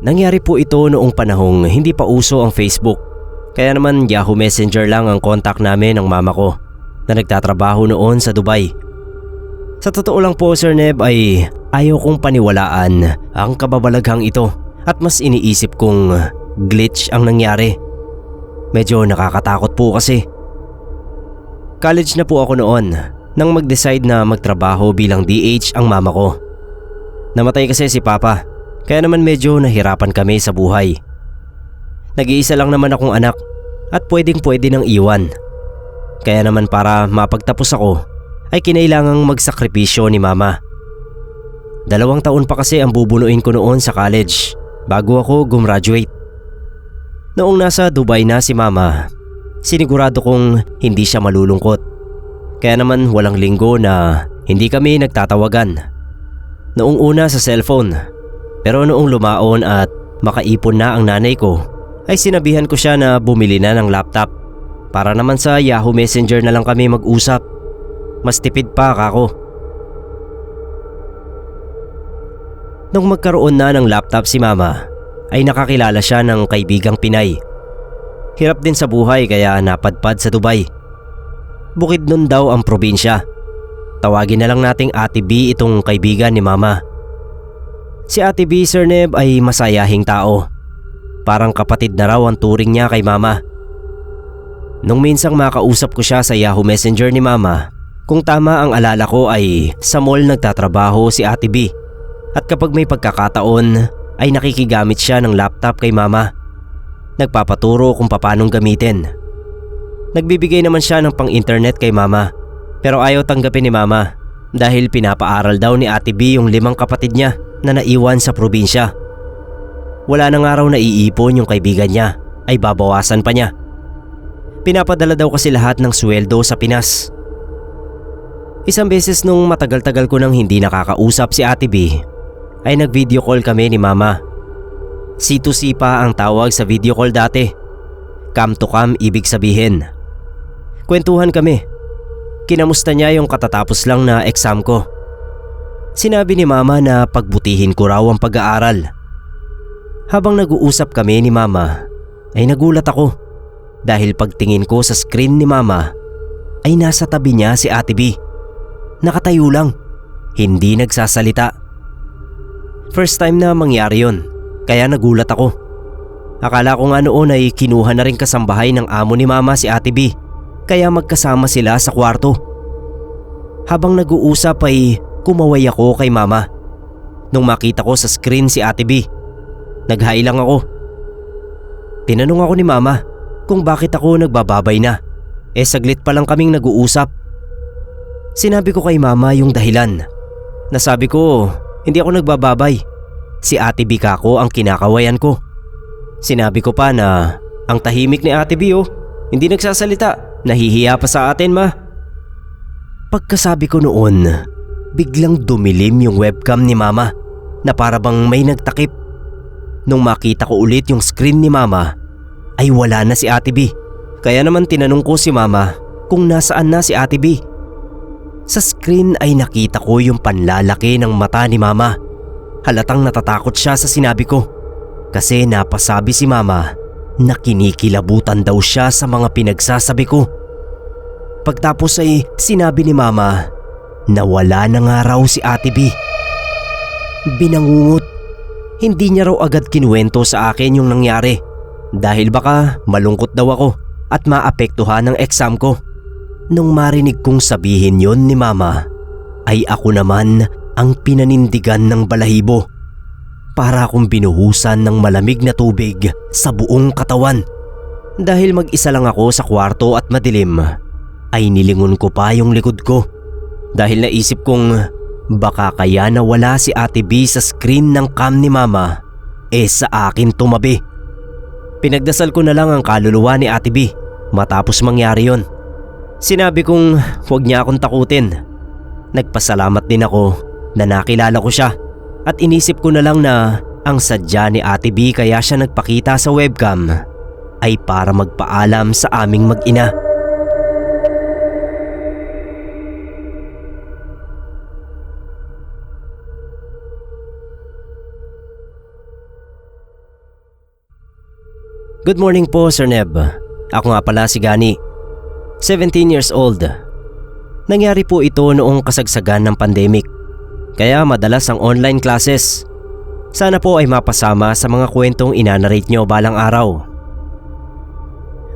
Nangyari po ito noong panahong hindi pa uso ang Facebook. Kaya naman Yahoo Messenger lang ang contact namin ng mama ko na nagtatrabaho noon sa Dubai. Sa totoo lang po Sir Neb ay ayaw kong paniwalaan ang kababalaghang ito at mas iniisip kong glitch ang nangyari. Medyo nakakatakot po kasi. College na po ako noon nang mag-decide na magtrabaho bilang DH ang mama ko. Namatay kasi si Papa. Kaya naman medyo nahirapan kami sa buhay. Nag-iisa lang naman akong anak at pwedeng-pwede nang iwan. Kaya naman para mapagtapos ako ay kinailangang magsakripisyo ni mama. 2 taon pa kasi ang bubunuin ko noon sa college bago ako gumraduate. Noong nasa Dubai na si mama, sinigurado kong hindi siya malulungkot. Kaya naman walang linggo na hindi kami nagtatawagan. Noong una sa cellphone. Pero noong lumaon at makaipon na ang nanay ko, ay sinabihan ko siya na bumili na ng laptop. Para naman sa Yahoo Messenger na lang kami mag-usap. Mas tipid pa kako. Nung magkaroon na ng laptop si mama, ay nakakilala siya ng kaibigang Pinay. Hirap din sa buhay kaya napadpad sa Dubai. Bukid nun daw ang probinsya. Tawagin na lang nating Ate B itong kaibigan ni mama. Si Ate B, Sir Neb, ay masayahing tao. Parang kapatid na raw ang turing niya kay mama. Nung minsang makausap ko siya sa Yahoo Messenger ni mama, kung tama ang alala ko ay sa mall nagtatrabaho si Ate B. At kapag may pagkakataon ay nakikigamit siya ng laptop kay mama. Nagpapaturo kung paanong gamitin. Nagbibigay naman siya ng pang-internet kay mama. Pero ayaw tanggapin ni mama dahil pinapaaral daw ni Ate B yung 5 kapatid niya na naiwan sa probinsya. Wala na nga raw naiipon yung kaibigan niya, ay babawasan pa niya. Pinapadala daw kasi lahat ng sweldo sa Pinas. Isang beses nung matagal-tagal ko nang hindi nakakausap si Ate B, ay nag-video call kami ni mama. C2C pa ang tawag sa video call dati. Cam to cam ibig sabihin. Kwentuhan kami. Kinamusta niya yung katatapos lang na exam ko. Sinabi ni mama na pagbutihin ko raw ang pag-aaral. Habang nag-uusap kami ni mama, ay nagulat ako dahil pagtingin ko sa screen ni mama ay nasa tabi niya si Ate B. Nakatayo lang, hindi nagsasalita. First time na mangyari yon, kaya nagulat ako. Akala ko nga noon ay kinuha na rin kasambahay ng amo ni mama si Ate B, kaya magkasama sila sa kwarto. Habang nag-uusap ay kumaway ako kay mama. Nung makita ko sa screen si Ate B, nag-hi lang ako. Tinanong ako ni mama kung bakit ako nagbababay na. Saglit pa lang kaming nag-uusap. Sinabi ko kay mama yung dahilan. Nasabi ko, hindi ako nagbababay. Si Ate B kako ang kinakawayan ko. Sinabi ko pa na ang tahimik ni Ate B hindi nagsasalita. Nahihiya pa sa atin ma. Pagkasabi ko noon, biglang dumilim yung webcam ni mama na para bang may nagtakip. Nung makita ko ulit yung screen ni mama, ay wala na si Ate B. Kaya naman tinanong ko si mama kung nasaan na si Ate B. Sa screen ay nakita ko yung panlalaki ng mata ni mama. Halatang natatakot siya sa sinabi ko. Kasi napasabi si mama na kinikilabutan daw siya sa mga pinagsasabi ko. Pagtapos ay sinabi ni mama na wala na nga raw si Ate B. Binangungot. Hindi niya raw agad kinuwento sa akin yung nangyari dahil baka malungkot daw ako at maapektuhan ang exam ko. Nung marinig kong sabihin yon ni mama, ay ako naman ang pinanindigan ng balahibo. Para akong binuhusan ng malamig na tubig sa buong katawan. Dahil mag-isa lang ako sa kwarto at madilim, ay nilingon ko pa yung likod ko. Dahil naisip kong baka kaya nawala si Ate B sa screen ng cam ni mama, sa akin tumabi. Pinagdasal ko na lang ang kaluluwa ni Ate B matapos mangyari yon. Sinabi kong huwag niya akong takutin. Nagpasalamat din ako na nakilala ko siya at inisip ko na lang na ang sadya ni Ate B kaya siya nagpakita sa webcam ay para magpaalam sa aming mag-ina. Good morning po, Sir Neb. Ako nga pala si Gani. 17 years old. Nangyari po ito noong kasagsagan ng pandemic. Kaya madalas ang online classes. Sana po ay mapasama sa mga kwentong inanarrate nyo balang araw.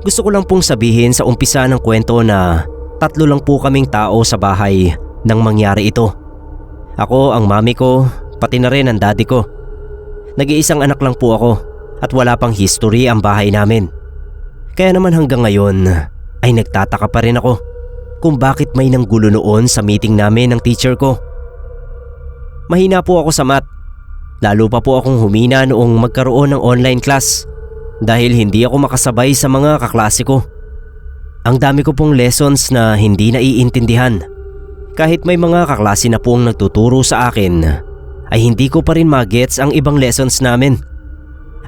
Gusto ko lang pong sabihin sa umpisa ng kwento na 3 lang po kaming tao sa bahay nang mangyari ito. Ako, ang mami ko, pati na rin ang daddy ko. Nag-iisang anak lang po ako at wala pang history ang bahay namin. Kaya naman hanggang ngayon ay nagtataka pa rin ako kung bakit may nanggulo noon sa meeting namin ng teacher ko. Mahina po ako sa math. Lalo pa po akong humina noong magkaroon ng online class dahil hindi ako makasabay sa mga kaklase ko. Ang dami ko pong lessons na hindi naiintindihan. Kahit may mga kaklase na pong nagtuturo sa akin ay hindi ko pa rin magets ang ibang lessons namin.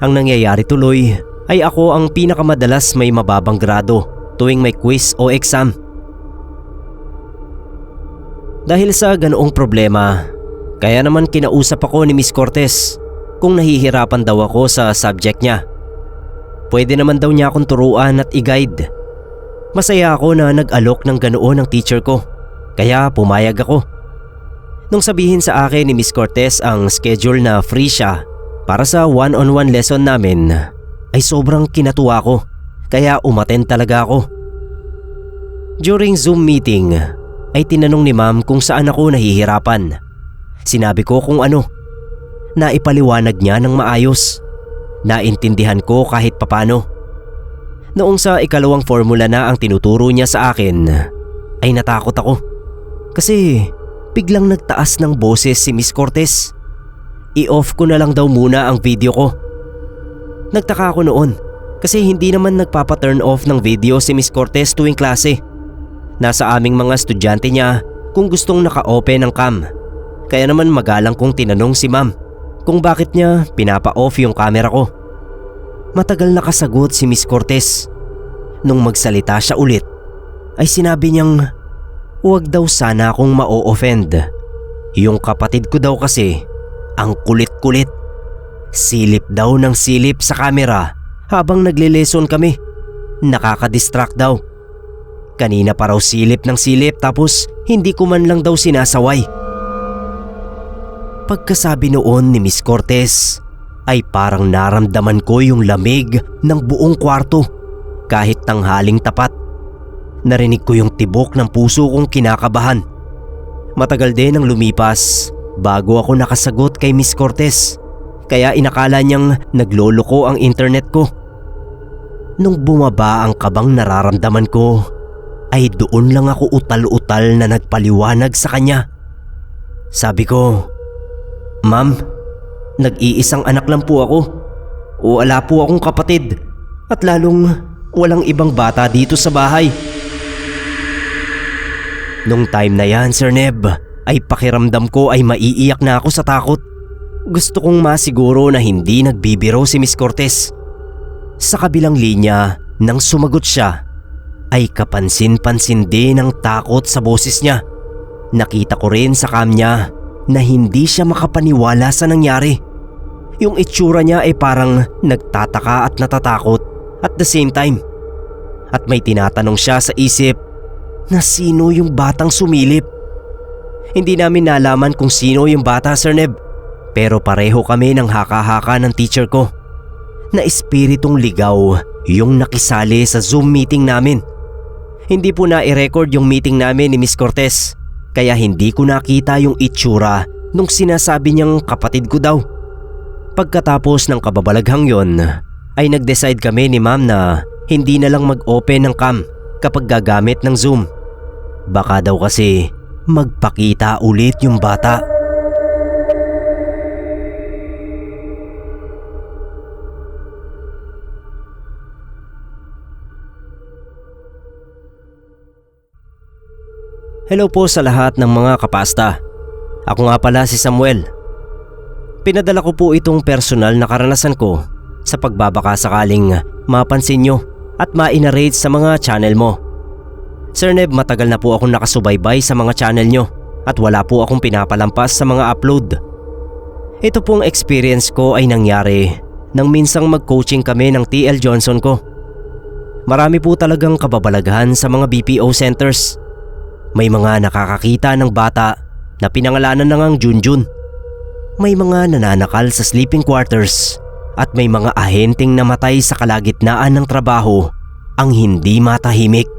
Ang nangyayari tuloy ay ako ang pinakamadalas may mababang grado tuwing may quiz o exam. Dahil sa ganoong problema, kaya naman kinausap ako ni Miss Cortez kung nahihirapan daw ako sa subject niya. Pwede naman daw niya akong turuan at i-guide. Masaya ako na nag-alok ng ganoon ang teacher ko, kaya pumayag ako. Nung sabihin sa akin ni Miss Cortez ang schedule na free siya para sa one-on-one lesson namin, ay sobrang kinatuwa ko, kaya umattend talaga ako. During Zoom meeting, ay tinanong ni ma'am kung saan ako nahihirapan. Sinabi ko kung ano. Naipaliwanag niya ng maayos. Naintindihan ko kahit papano. Noong sa ikalawang formula na ang tinuturo niya sa akin, ay natakot ako. Kasi biglang nagtaas ng boses si Miss Cortez. I-off ko na lang daw muna ang video ko. Nagtaka ako noon kasi hindi naman nagpapa-turn off ng video si Miss Cortez tuwing klase. Nasa aming mga estudyante niya kung gustong naka-open ang cam. Kaya naman magalang kong tinanong si ma'am kung bakit niya pinapa-off yung camera ko. Matagal nakasagot si Miss Cortez. Nung magsalita siya ulit, ay sinabi niyang huwag daw sana akong ma-o-offend. Yung kapatid ko daw kasi ang kulit-kulit. Silip daw ng silip sa camera habang nagle-lesson kami. Nakaka-distract daw. Kanina pa raw silip ng silip tapos hindi ko man lang daw sinasaway. Pagkasabi noon ni Miss Cortez ay parang naramdaman ko yung lamig ng buong kwarto kahit tanghaling tapat. Narinig ko yung tibok ng puso kong kinakabahan. Matagal din ang lumipas bago ako nakasagot kay Miss Cortez, kaya inakala niyang nagloloko ang internet ko. Nung bumaba ang kabang nararamdaman ko, ay doon lang ako utal-utal na nagpaliwanag sa kanya. Sabi ko, "Ma'am, nag-iisang anak lang po ako. Wala po akong kapatid at lalong walang ibang bata dito sa bahay." Nung time na yan, Sir Neb, ay pakiramdam ko ay maiiyak na ako sa takot. Gusto kong masiguro na hindi nagbibiro si Miss Cortez. Sa kabilang linya, nang sumagot siya, ay kapansin-pansin din ang takot sa boses niya. Nakita ko rin sa cam niya na hindi siya makapaniwala sa nangyari. Yung itsura niya ay parang nagtataka at natatakot at the same time. At may tinatanong siya sa isip na sino yung batang sumilip. Hindi namin nalaman kung sino yung bata, Sir Neb, pero pareho kami ng haka-haka ng teacher ko na espiritong ligaw yung nakisali sa Zoom meeting namin. Hindi po na-i-record yung meeting namin ni Miss Cortez, kaya hindi ko nakita yung itsura nung sinasabi niyang kapatid ko daw. Pagkatapos ng kababalaghang yon, ay nag-decide kami ni ma'am na hindi na lang mag-open ng cam kapag gagamit ng Zoom. Baka daw kasi magpakita ulit yung bata. Hello po sa lahat ng mga kapasta. Ako nga pala si Samuel. Pinadala ko po itong personal na karanasan ko sa pagbabaka sakaling mapansin nyo at ma-narrate sa mga channel mo. Sir Neb, matagal na po akong nakasubaybay sa mga channel nyo at wala po akong pinapalampas sa mga upload. Ito pong experience ko ay nangyari nang minsang mag-coaching kami ng TL Johnson ko. Marami po talagang kababalaghan sa mga BPO centers. May mga nakakakita ng bata na pinangalanan na ngang Junjun. May mga nananakal sa sleeping quarters at may mga ahenteng namatay sa kalagitnaan ng trabaho ang hindi matahimik,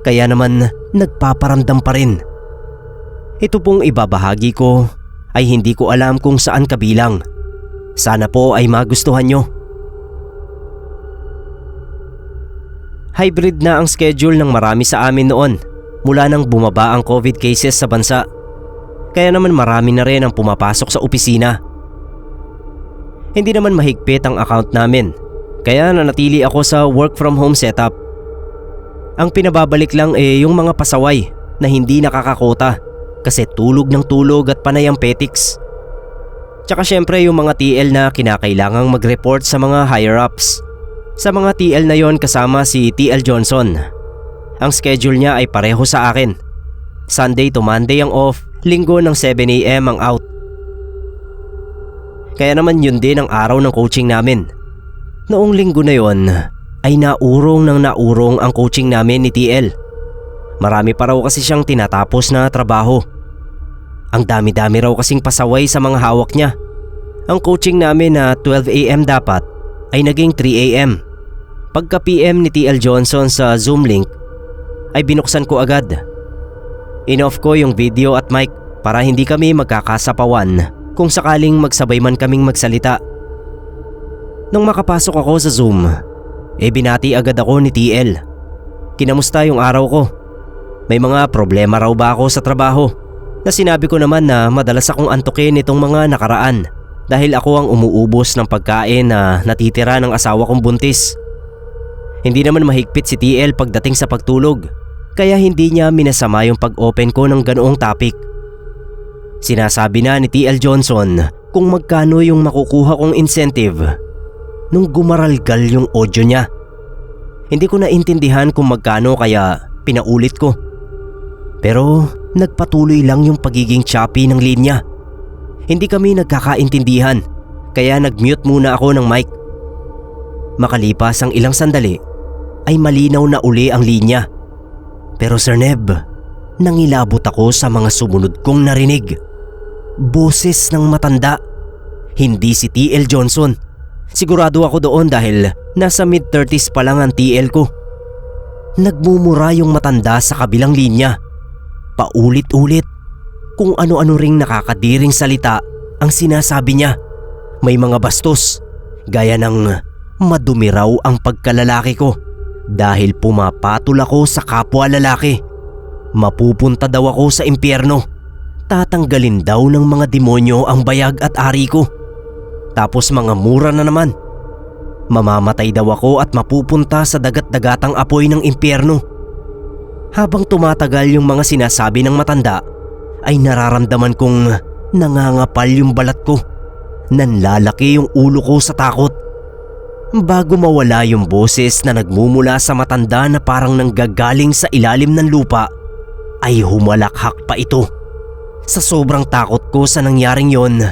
kaya naman nagpaparamdam pa rin. Ito pong ibabahagi ko ay hindi ko alam kung saan kabilang. Sana po ay magustuhan nyo. Hybrid na ang schedule ng marami sa amin noon mula nang bumaba ang COVID cases sa bansa. Kaya naman marami na rin ang pumapasok sa opisina. Hindi naman mahigpit ang account namin, kaya nanatili ako sa work from home setup. Ang pinababalik lang yung mga pasaway na hindi nakakakota kasi tulog ng tulog at panay ang petics. Tsaka syempre yung mga TL na kinakailangang mag-report sa mga higher-ups. Sa mga TL na yon kasama si TL Johnson. Ang schedule niya ay pareho sa akin. Sunday to Monday ang off, linggo ng 7 AM ang out. Kaya naman yun din ang araw ng coaching namin. Noong linggo na yon ay naurong ang coaching namin ni TL. Marami pa raw kasi siyang tinatapos na trabaho. Ang dami-dami raw kasing pasaway sa mga hawak niya. Ang coaching namin na 12 AM dapat ay naging 3 AM. Pagka PM ni TL Johnson sa Zoom link ay binuksan ko agad. In-off ko yung video at mic para hindi kami magkakasapawan kung sakaling magsabay man kaming magsalita. Nung makapasok ako sa Zoom, binati agad ako ni TL. Kinamusta yung araw ko? May mga problema raw ba ako sa trabaho? Na sinabi ko naman na madalas akong antukin itong mga nakaraan dahil ako ang umuubos ng pagkain na natitira ng asawa kong buntis. Hindi naman mahigpit si TL pagdating sa pagtulog, kaya hindi niya minasama yung pag-open ko ng ganoong topic. Sinasabi na ni TL Johnson kung magkano yung makukuha kong incentive nung gumaralgal yung audio niya. Hindi ko naintindihan kung magkano kaya pinaulit ko. Pero nagpatuloy lang yung pagiging choppy ng linya. Hindi kami nagkakaintindihan kaya nag-mute muna ako ng mic. Makalipas ang ilang sandali ay malinaw na uli ang linya. Pero Sir Neb, nangilabot ako sa mga sumunod kong narinig. Boses ng matanda. Hindi si TL Johnson. Sigurado ako doon dahil nasa mid-30s pa lang ang TL ko. Nagmumura yung matanda sa kabilang linya. Paulit-ulit kung ano-ano ring nakakadiring salita ang sinasabi niya. May mga bastos gaya ng madumi raw ang pagkalalaki ko dahil pumapatol ako sa kapwa lalaki. Mapupunta daw ako sa impyerno. Tatanggalin daw ng mga demonyo ang bayag at ari ko. Tapos mga mura na naman. Mamamatay daw ako at mapupunta sa dagat-dagatang apoy ng impyerno. Habang tumatagal yung mga sinasabi ng matanda, ay nararamdaman kong nangangapal yung balat ko. Nanlalaki yung ulo ko sa takot. Bago mawala yung boses na nagmumula sa matanda na parang nanggagaling sa ilalim ng lupa, ay humalakhak pa ito. Sa sobrang takot ko sa nangyaring yon,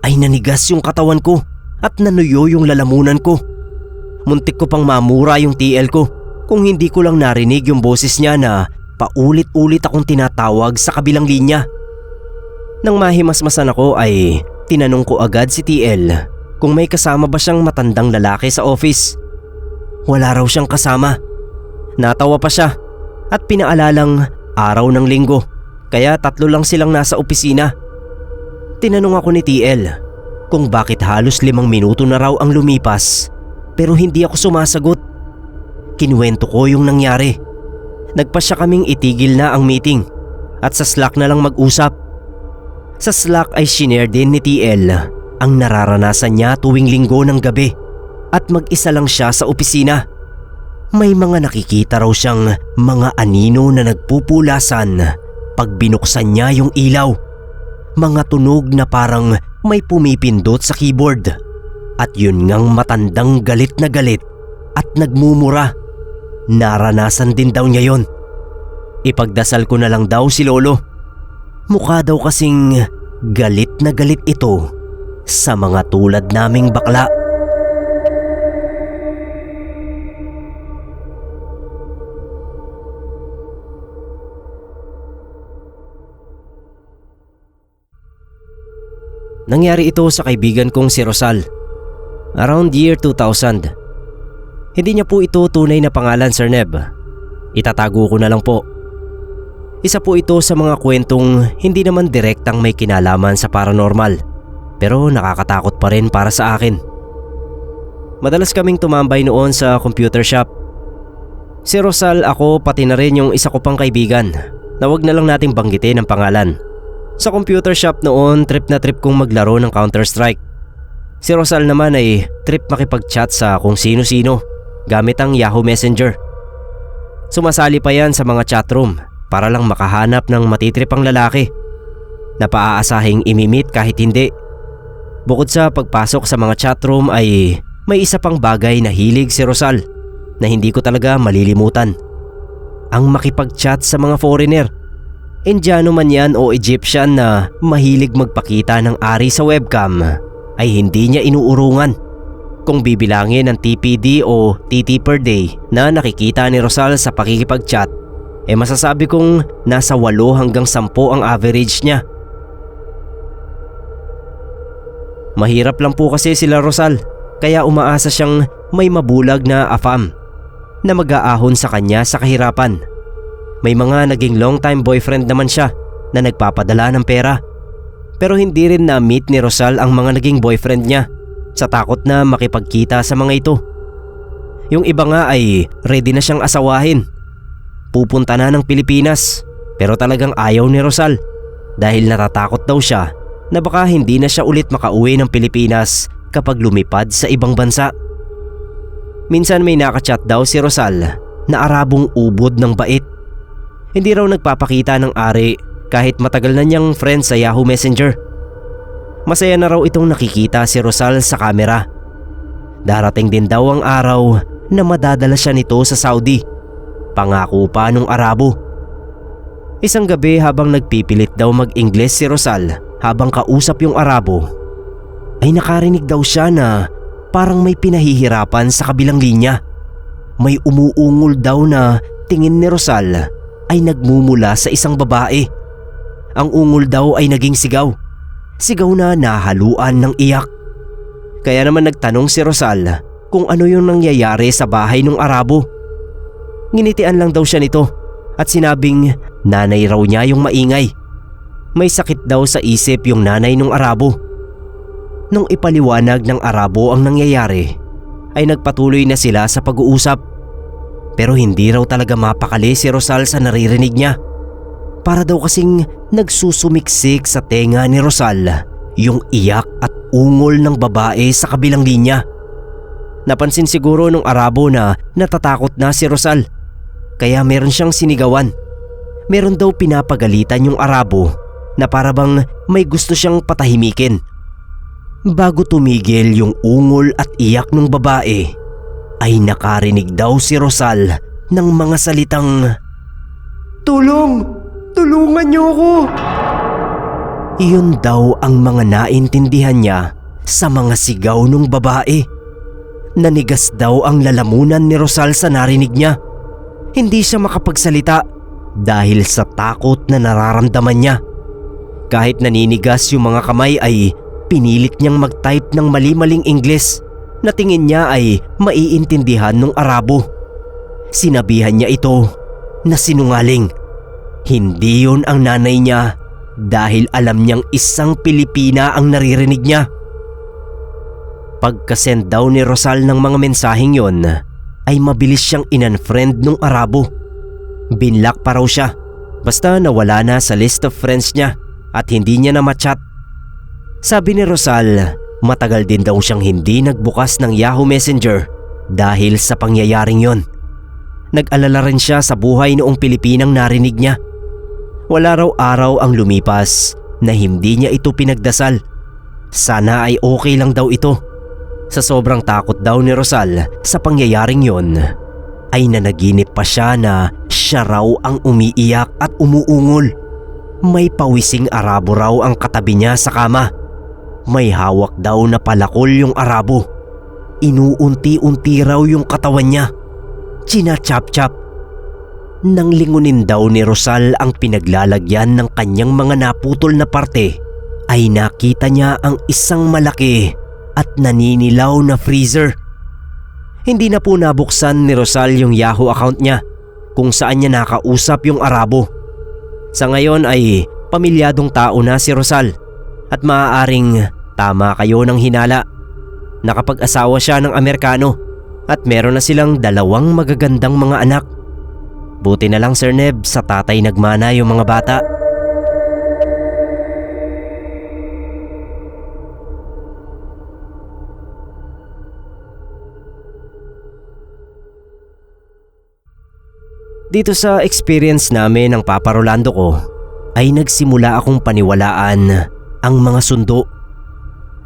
ay nanigas yung katawan ko at nanuyo yung lalamunan ko. Muntik ko pang mamura yung TL ko kung hindi ko lang narinig yung boses niya na paulit-ulit akong tinatawag sa kabilang linya. Nang mahimasmasan ako ay tinanong ko agad si TL kung may kasama ba siyang matandang lalaki sa office. Wala raw siyang kasama. Natawa pa siya at pinaalalang araw ng linggo kaya 3 lang silang nasa opisina. Tinanong ako ni TL kung bakit halos 5 minuto na raw ang lumipas pero hindi ako sumasagot. Kinuwento ko yung nangyari. Nagpasya kaming itigil na ang meeting at sa Slack na lang mag-usap. Sa Slack ay shinare din ni TL ang nararanasan niya tuwing linggo ng gabi at mag-isa lang siya sa opisina. May mga nakikita raw siyang mga anino na nagpupulasan pag binuksan niya yung ilaw. Mga tunog na parang may pumipindot sa keyboard. At yun ngang matandang galit na galit at nagmumura. Naranasan din daw niya yon. Ipagdasal ko na lang daw si Lolo. Mukha daw kasing galit na galit ito sa mga tulad naming bakla. Nangyari ito sa kaibigan kong si Rosal. Around year 2000. Hindi niya po ito tunay na pangalan, Sir Neb. Itatago ko na lang po. Isa po ito sa mga kwentong hindi naman direktang may kinalaman sa paranormal, pero nakakatakot pa rin para sa akin. Madalas kaming tumambay noon sa computer shop. Si Rosal, ako, pati na rin yung isa ko pang kaibigan na wag na lang nating banggitin ang pangalan. Sa computer shop noon, trip na trip kong maglaro ng Counter-Strike. Si Rosal naman ay trip makipag-chat sa kung sino-sino gamit ang Yahoo Messenger. Sumasali pa yan sa mga chatroom para lang makahanap ng matitripang lalaki na paaasahing imimit kahit hindi. Bukod sa pagpasok sa mga chatroom ay may isa pang bagay na hilig si Rosal na hindi ko talaga malilimutan. Ang makipag-chat sa mga foreigner. Indiano man yan o Egyptian na mahilig magpakita ng ari sa webcam ay hindi niya inuurungan. Kung bibilangin ang TPD o TT per day na nakikita ni Rosal sa pakikipag-chat, masasabi kong nasa 8 hanggang 10 ang average niya. Mahirap lang po kasi sila Rosal, kaya umaasa siyang may mabulag na afam na mag-aahon sa kanya sa kahirapan. May mga naging long time boyfriend naman siya na nagpapadala ng pera. Pero hindi rin na-meet ni Rosal ang mga naging boyfriend niya sa takot na makipagkita sa mga ito. Yung iba nga ay ready na siyang asawahin. Pupunta na ng Pilipinas pero talagang ayaw ni Rosal dahil natatakot daw siya na baka hindi na siya ulit makauwi ng Pilipinas kapag lumipad sa ibang bansa. Minsan may nakachat daw si Rosal na Arabong ubod ng bait. Hindi raw nagpapakita ng ari kahit matagal na niyang friend sa Yahoo Messenger. Masaya na raw itong nakikita si Rosal sa kamera. Darating din daw ang araw na madadala siya nito sa Saudi. Pangako pa nung Arabo. Isang gabi habang nagpipilit daw mag-Ingles si Rosal habang kausap yung Arabo, ay nakarinig daw siya na parang may pinahihirapan sa kabilang linya. May umuungol daw na tingin ni Rosal ay nagmumula sa isang babae. Ang ungol daw ay naging sigaw. Sigaw na nahaluan ng iyak. Kaya naman nagtanong si Rosal kung ano yung nangyayari sa bahay ng Arabo. Nginitian lang daw siya nito at sinabing nanay raw niya yung maingay. May sakit daw sa isip yung nanay ng Arabo. Nung ipaliwanag ng Arabo ang nangyayari, ay nagpatuloy na sila sa pag-uusap. Pero hindi raw talaga mapakali si Rosal sa naririnig niya. Para daw kasing nagsusumiksik sa tenga ni Rosal yung iyak at ungol ng babae sa kabilang linya. Napansin siguro nung Arabo na natatakot na si Rosal, kaya meron siyang sinigawan. Meron daw pinapagalitan yung Arabo na para bang may gusto siyang patahimikin. Bago tumigil yung ungol at iyak ng babae, ay nakarinig daw si Rosal ng mga salitang, "Tulong! Tulungan niyo ako!" Iyon daw ang mga naintindihan niya sa mga sigaw ng babae. Nanigas daw ang lalamunan ni Rosal sa narinig niya. Hindi siya makapagsalita dahil sa takot na nararamdaman niya. Kahit naninigas yung mga kamay ay pinilit niyang mag-type ng mali-maling Ingles na tingin niya ay maiintindihan ng Arabo. Sinabihan niya ito na sinungaling. Hindi yun ang nanay niya dahil alam niyang isang Pilipina ang naririnig niya. Pagkasend daw ni Rosal ng mga mensaheng yon, ay mabilis siyang in-unfriend nung Arabo. Binlock pa raw siya basta nawala na sa list of friends niya at hindi niya na ma-chat. Sabi ni Rosal, matagal din daw siyang hindi nagbukas ng Yahoo Messenger dahil sa pangyayaring yon. Nag-alala rin siya sa buhay noong Pilipinang narinig niya. Wala raw araw ang lumipas na hindi niya ito pinagdasal. Sana ay okay lang daw ito. Sa sobrang takot daw ni Rosal sa pangyayaring yon, ay nanaginip pa siya na siya raw ang umiiyak at umuungol. May pawising Arabo raw ang katabi niya sa kama. May hawak daw na palakol yung Arabo. Inuunti-unti raw yung katawan niya. China-chap-chap. Nang lingunin daw ni Rosal ang pinaglalagyan ng kanyang mga naputol na parte, ay nakita niya ang isang malaki at naninilaw na freezer. Hindi na po nabuksan ni Rosal yung Yahoo account niya kung saan niya nakausap yung Arabo. Sa ngayon ay pamilyadong tao na si Rosal at maaaring tama kayo ng hinala. Nakapag-asawa siya ng Amerikano at meron na silang 2 magagandang mga anak. Buti na lang Sir Neb, sa tatay nagmana yung mga bata. Dito sa experience namin ng Papa Rolando ko ay nagsimula akong paniwalaan ang mga sundo.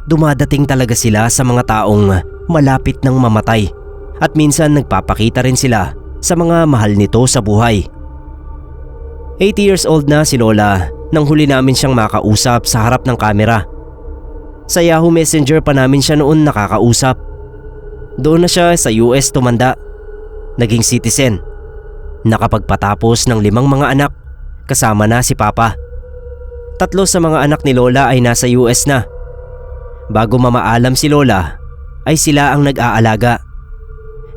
Dumadating talaga sila sa mga taong malapit ng mamatay at minsan nagpapakita rin sila sa mga mahal nito sa buhay. 80 years old na si Lola nang huli namin siyang makausap sa harap ng kamera. Sa Yahoo Messenger pa namin siya noon nakakausap. Doon na siya sa US tumanda. Naging citizen. Nakapagpatapos ng 5 mga anak, kasama na si Papa. 3 sa mga anak ni Lola ay nasa US na. Bago mamaalam si Lola, ay sila ang nag-aalaga.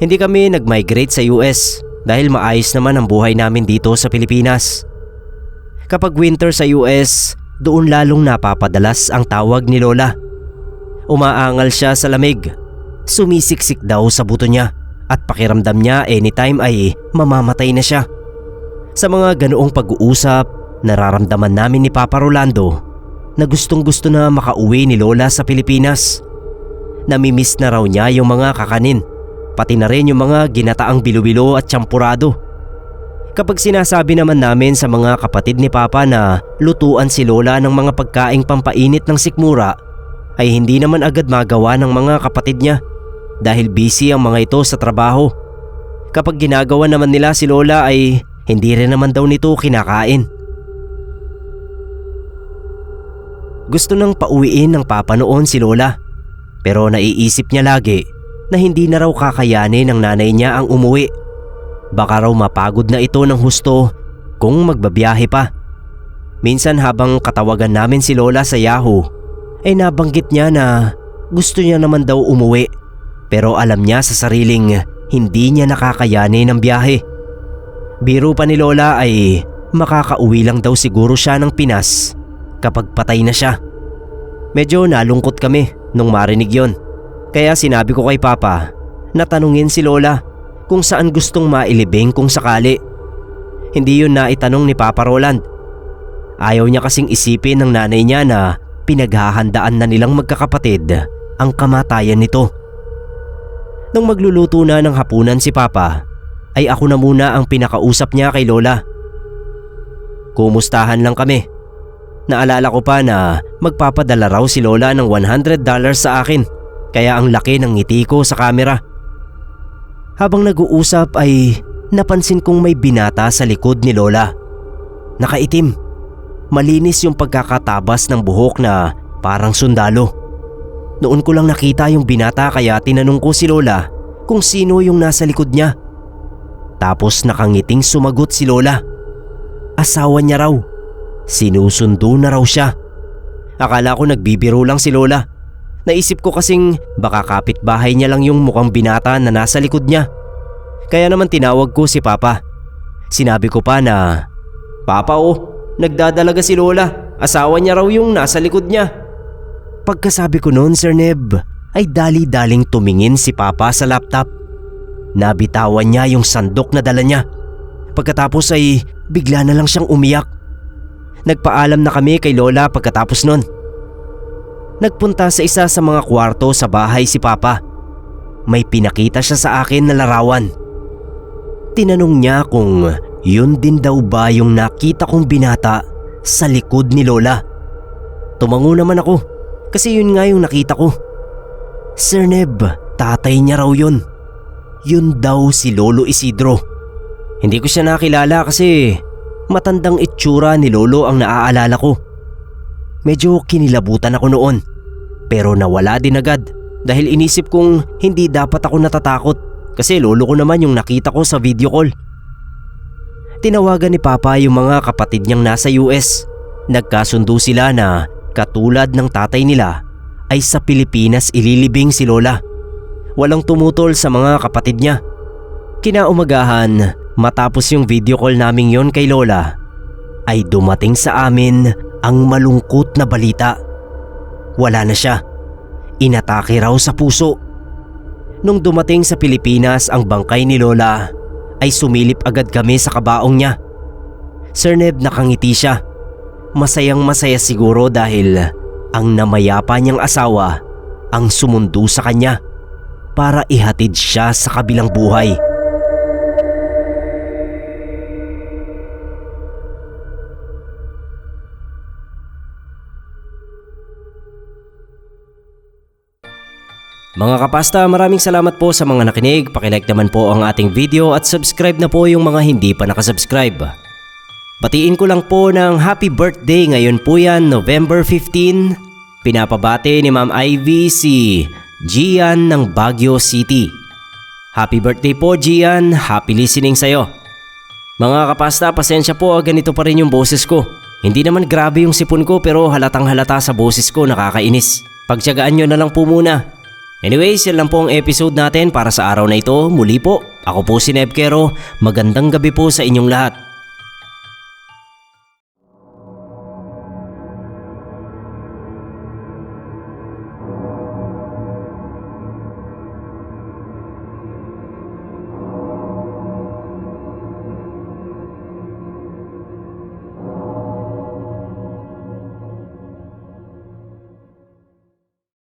Hindi kami nag-migrate sa US dahil maayos naman ang buhay namin dito sa Pilipinas. Kapag winter sa US, doon lalong napapadalas ang tawag ni Lola. Umaangal siya sa lamig. Sumisiksik daw sa buto niya. At pakiramdam niya anytime ay mamamatay na siya. Sa mga ganoong pag-uusap, nararamdaman namin ni Papa Rolando na gustong-gusto na makauwi ni Lola sa Pilipinas. Namimiss na raw niya yung mga kakanin, pati na rin yung mga ginataang bilo-bilo at champurado. Kapag sinasabi naman namin sa mga kapatid ni Papa na lutuan si Lola ng mga pagkaing pampainit ng sikmura, ay hindi naman agad magawa ng mga kapatid niya. Dahil busy ang mga ito sa trabaho. Kapag ginagawa naman nila si Lola ay hindi rin naman daw nito kinakain. Gusto nang pauwiin ng Papa noon si Lola, pero naiisip niya lagi na hindi na raw kakayanin ng nanay niya ang umuwi. Baka raw mapagod na ito ng husto kung magbabiyahe pa. Minsan habang katawagan namin si Lola sa Yahoo ay nabanggit niya na gusto niya naman daw umuwi. Pero alam niya sa sariling hindi niya nakakayanin ng biyahe. Biro pa ni Lola ay makakauwi lang daw siguro siya ng Pinas kapag patay na siya. Medyo nalungkot kami nung marinig yon. Kaya sinabi ko kay Papa na tanungin si Lola kung saan gustong mailibing kung sakali. Hindi yun naitanong ni Papa Roland. Ayaw niya kasing isipin ng nanay niya na pinaghahandaan na nilang magkakapatid ang kamatayan nito. Nung magluluto na ng hapunan si Papa, ay ako na muna ang pinakausap niya kay Lola. Kumustahan lang kami. Naalala ko pa na magpapadala raw si Lola ng $100 sa akin, kaya ang laki ng ngiti ko sa kamera. Habang nag-uusap ay napansin kong may binata sa likod ni Lola. Nakaitim. Malinis yung pagkakatabas ng buhok na parang sundalo. Noon ko lang nakita yung binata kaya tinanong ko si Lola kung sino yung nasa likod niya. Tapos nakangiting sumagot si Lola. Asawa niya raw. Sinusundo na raw siya. Akala ko nagbibiro lang si Lola. Naisip ko kasing baka kapitbahay niya lang yung mukhang binata na nasa likod niya. Kaya naman tinawag ko si Papa. Sinabi ko pa na, "Papa nagdadalaga si Lola. Asawa niya raw yung nasa likod niya." Pagkasabi ko noon, Sir Neb, ay dali-daling tumingin si Papa sa laptop. Nabitawan niya yung sandok na dala niya. Pagkatapos ay bigla na lang siyang umiyak. Nagpaalam na kami kay Lola pagkatapos nun. Nagpunta sa isa sa mga kwarto sa bahay si Papa. May pinakita siya sa akin na larawan. Tinanong niya kung yun din daw ba yung nakita kong binata sa likod ni Lola. Tumango naman ako. Kasi yun nga yung nakita ko. Sir Neb, tatay niya raw yun. Yun daw si Lolo Isidro. Hindi ko siya nakilala kasi matandang itsura ni Lolo ang naaalala ko. Medyo kinilabutan ako noon. Pero nawala din agad dahil inisip kong hindi dapat ako natatakot kasi lolo ko naman yung nakita ko sa video call. Tinawagan ni Papa yung mga kapatid niyang nasa US. Nagkasundo sila na Katulad ng tatay nila ay sa Pilipinas ililibing si Lola. Walang tumutol sa mga kapatid niya. Kinaumagahan, matapos yung video call naming yon kay Lola, ay dumating sa amin ang malungkot na balita. Wala na siya. Inatake raw sa puso. Nung dumating sa Pilipinas ang bangkay ni Lola, ay sumilip agad kami sa kabaong niya. Sir Neb, nakangiti siya. Masayang masaya siguro dahil ang namayapa niyang asawa ang sumundo sa kanya para ihatid siya sa kabilang buhay. Mga kapasta, maraming salamat po sa mga nakinig. Pakilike naman po ang ating video at subscribe na po yung mga hindi pa nakasubscribe. Batiin ko lang po ng happy birthday, ngayon po yan, November 15. Pinapabati ni Ma'am Ivy si Gian ng Baguio City. Happy birthday po, Gian. Happy listening sa'yo. Mga kapasta, pasensya po, ganito pa rin yung boses ko. Hindi naman grabe yung sipon ko pero halatang halata sa boses ko, nakakainis. Pagtiyagaan nyo na lang po muna. Anyways, yan lang po ang episode natin para sa araw na ito. Muli po, ako po si Neb Quero. Magandang gabi po sa inyong lahat.